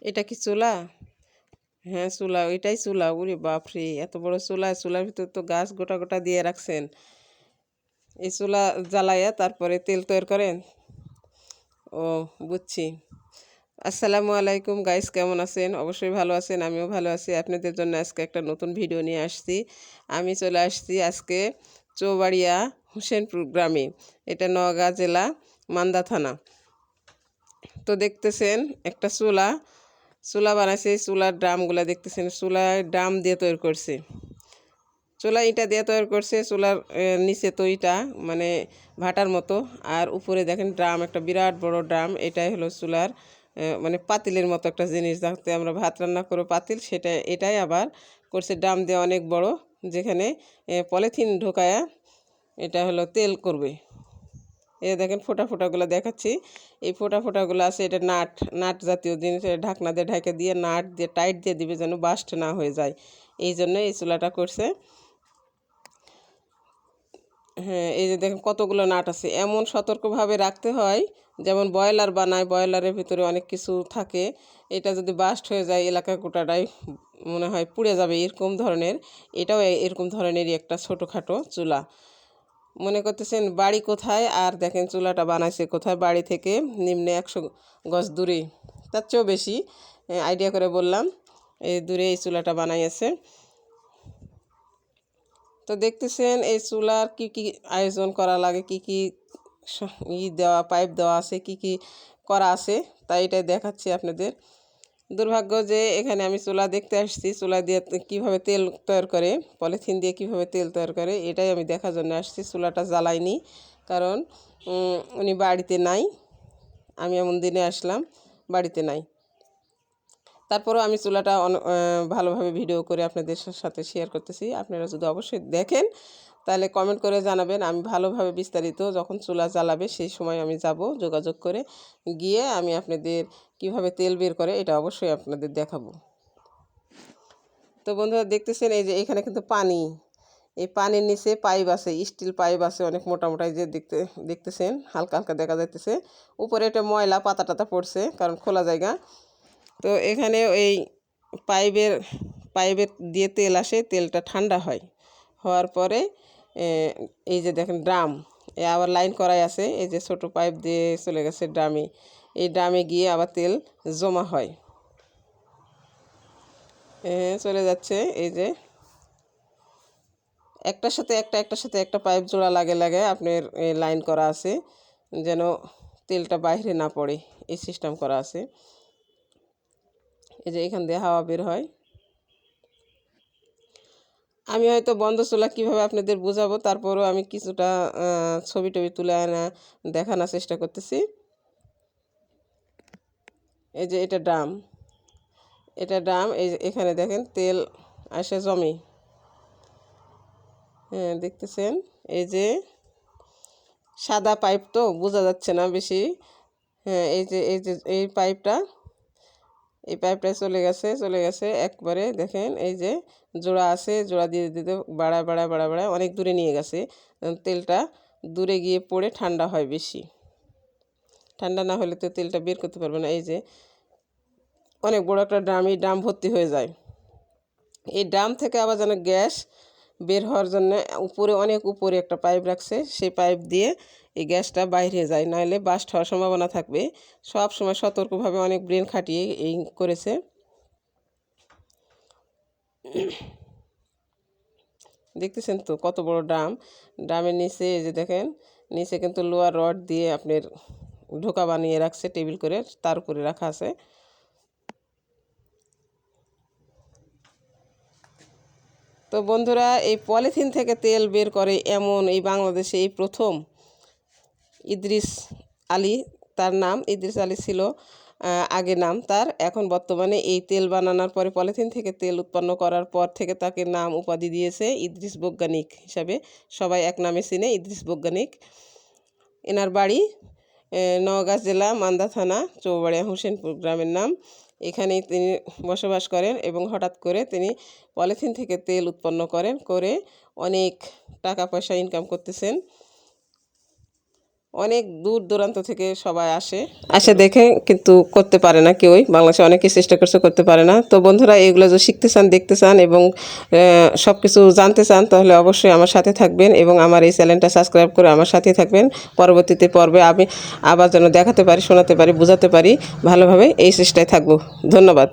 এটা কি চুলা? হ্যাঁ চুলা, ওইটাই চুলা। ওরে বাপরে, এত বড় চুলা! চুলার ভিতর তো গাছ গোটা গোটা দিয়ে রাখছেন। এই চুলা জ্বালাইয়া তারপরে তেল তৈরি করেন? ও, বুঝছি। আসসালামু আলাইকুম গাইস, কেমন আছেন? অবশ্যই ভালো আছেন, আমিও ভালো আছি। আপনাদের জন্য আজকে একটা নতুন ভিডিও নিয়ে আসছি। আমি চলে আসছি আজকে চৌবাড়িয়া হোসেনপুর গ্রামে। এটা নওগাঁ জেলা, মান্দা থানা। তো দেখতেছেন একটা চুলা চুলা বানাইছে। চুলার ড্রামগুলা দেখতেছেন, চুলার ড্রাম দিয়ে তৈরি করছে। চুলা ইটা দিয়ে তৈরি করছে। চুলার নিচে তো ইটা মানে ভাটার মতো, আর উপরে দেখেন ড্রাম, একটা বিরাট বড় ড্রাম। এটাই হলো চুলার মানে পাতিলের মতো একটা জিনিস, যাতে আমরা ভাত রান্না করবো পাতিল, এটাই আবার করছে ড্রাম দিয়ে অনেক বড়, যেখানে পলিথিন ঢোকায়া এটা হলো তেল করবে। এ দেখেন ফোটা ফোটাগুলো দেখাচ্ছি। এই ফোটা ফোটাগুলো আছে, এটা নাট নাট জাতীয় জিনিস। ঢাকনা দিয়ে ঢাকে দিয়ে নাট দিয়ে টাইট দিয়ে দিবে যেন বাস্ট না হয়ে যায়। এই জন্য এই চুলাটা করছে। হ্যাঁ, এই যে দেখেন কতগুলো নাট আছে। এমন সতর্কভাবে রাখতে হয়, যেমন ব্রয়লার বানায়, ব্রয়লারের ভিতরে অনেক কিছু থাকে। এটা যদি বাস্ট হয়ে যায়, এলাকা গোটাটাই মনে হয় পুড়ে যাবে, এরকম ধরনের। এটাও এরকম ধরনেরই একটা ছোটোখাটো চুলা। মনে করতেছেন বাড়ি কোথায়, আর দেখেন চুলাটা বানাইছে কোথায়। বাড়ি থেকে নিম্নে 100 গজ দূরে, তার চেয়েও বেশি আইডিয়া করে বললাম, এই দূরে এই চুলাটা বানাইছে। তো দেখতেছেন এই চুলার কি কি আয়োজন করা লাগে, কি কি দেওয়া, পাইপ দেওয়া আছে, কি কি করা আছে, তাই এটাই দেখাচ্ছি আপনাদের। দুর্ভাগ্য যে এখানে আমি চুলা দেখতে আসছি, চুলা দিয়ে কীভাবে তেল তৈরি করে, পলিথিন দিয়ে কীভাবে তেল তৈরি করে, এটাই আমি দেখার জন্য আসছি। চুলাটা জ্বালাইনি, কারণ উনি বাড়িতে নাই। আমি এমন দিনে আসলাম, বাড়িতে নাই। তারপরেও আমি চুলাটা ভালোভাবে ভিডিও করে আপনাদের সাথে শেয়ার করতেছি। আপনারা যদি অবশ্যই দেখেন তাহলে কমেন্ট করে জানাবেন। আমি ভালোভাবে বিস্তারিত যখন চুলা জ্বালাবে সেই সময় আমি যাব, যোগাযোগ করে গিয়ে আমি আপনাদের কিভাবে তেল বের করে এটা অবশ্যই আপনাদের দেখাবো। তো বন্ধুরা দেখতেছেন এই যে এখানে কিন্তু পানি, এই পানির নিচে পাইপ আছে, স্টিল পাইপ আছে অনেক মোটা মোটা, যে দেখতেছেন হালকা হালকা দেখা যাইতেছে। উপরে এটা ময়লা পাতা টাতা পড়ছে, কারণ খোলা জায়গা। তো এখানে এই পাইপের পাইপের দিয়ে তেল আসে, তেলটা ঠান্ডা হয়, হওয়ার পরে এই যে দেখেন ড্রাম, আবার লাইন করাই আছে। এই যে ছোট পাইপ দিয়ে চলে গেছে ড্রামে, এই ড্রামে গিয়ে আবার তেল জমা হয়, চলে যাচ্ছে। এই যে একটার সাথে একটা পাইপ জোড়া লাগে লাগে আপনার লাইন করা আছে, যেন তেলটা বাইরে না পড়ে, এই সিস্টেম করা আছে। এই যে এখান দিয়ে হাওয়া বের হয়। আমি হয়তো বন্ধ চুলা কীভাবে আপনাদের বোঝাবো, তারপরও আমি কিছুটা ছবি টবি তুলে আনা দেখানোর চেষ্টা করতেছি। এই যে এটা ড্রাম, এই এখানে দেখেন তেল আসে জমে। হ্যাঁ দেখতেছেন, এই যে সাদা পাইপ তো বোঝা যাচ্ছে না বেশি। হ্যাঁ এই পাইপটা চলে গেছে একবারে। দেখেন এই যে জোড়া আছে, জোড়া দিয়ে দিতে বাড়ায় অনেক দূরে নিয়ে গেছে। তেলটা দূরে গিয়ে পড়ে ঠান্ডা হয় বেশি, ঠান্ডা না হলে তো তেলটা বের করতে পারবে না। এই যে অনেক বড় একটা ড্রাম, এই ড্রাম ভর্তি হয়ে যায়। এই ড্রাম থেকে আবার যেন গ্যাস বের হওয়ার জন্য অনেক উপরে একটা পাইপ রাখছে, সেই পাইপ দিয়ে এই গ্যাসটা বাইরে যায়, নাহলে বাস্ট হওয়ার সম্ভাবনা থাকবে। সব সময় সতর্কভাবে অনেক ব্রেন খাটিয়ে এই করেছে। দেখতেছেন তো কত বড় ড্রামের নিচে এই যে দেখেন, নিচে কিন্তু লোহার রড দিয়ে আপনার ঢোকা বানিয়ে রাখছে, টেবিল করে তার উপরে রাখা আছে। তো বন্ধুরা, এই পলিথিন থেকে তেল বের করে এমন এই বাংলাদেশে এই প্রথম ইদ্রিস আলী, তার নাম ইদ্রিস আলী ছিল আগে নাম তার। এখন বর্তমানে এই তেল বানানোর পরে, পলিথিন থেকে তেল উৎপন্ন করার পর থেকে তাকে নাম উপাধি দিয়েছে ইদ্রিস বৈজ্ঞানিক হিসাবে। সবাই এক নামে চিনে, ইদ্রিস বৈজ্ঞানিক। এনার বাড়ি নওগাঁ জেলা, মান্দা থানা, চৌবাড়িয়া হোসেনপুর গ্রামের নাম। এখানেই তিনি বসবাস করেন এবং হঠাৎ করে তিনি পলিথিন থেকে তেল উৎপন্ন করে অনেক টাকা পয়সা ইনকাম করতেছেন। অনেক দূর দূরান্ত থেকে সবাই আসে দেখে কিন্তু করতে পারে না কেউই। বাংলাদেশে অনেকেই চেষ্টা করছে, করতে পারে না। তো বন্ধুরা, এগুলো যদি শিখতে চান, দেখতে চান এবং সব কিছু জানতে চান, তাহলে অবশ্যই আমার সাথে থাকবেন এবং আমার এই চ্যানেলটা সাবস্ক্রাইব করে আমার সাথে থাকবেন। পরবর্তীতে পর্বে আমি আবার যেন দেখাতে পারি, শোনাতে পারি, বোঝাতে পারি ভালোভাবে, এই চেষ্টায় থাকবো। ধন্যবাদ।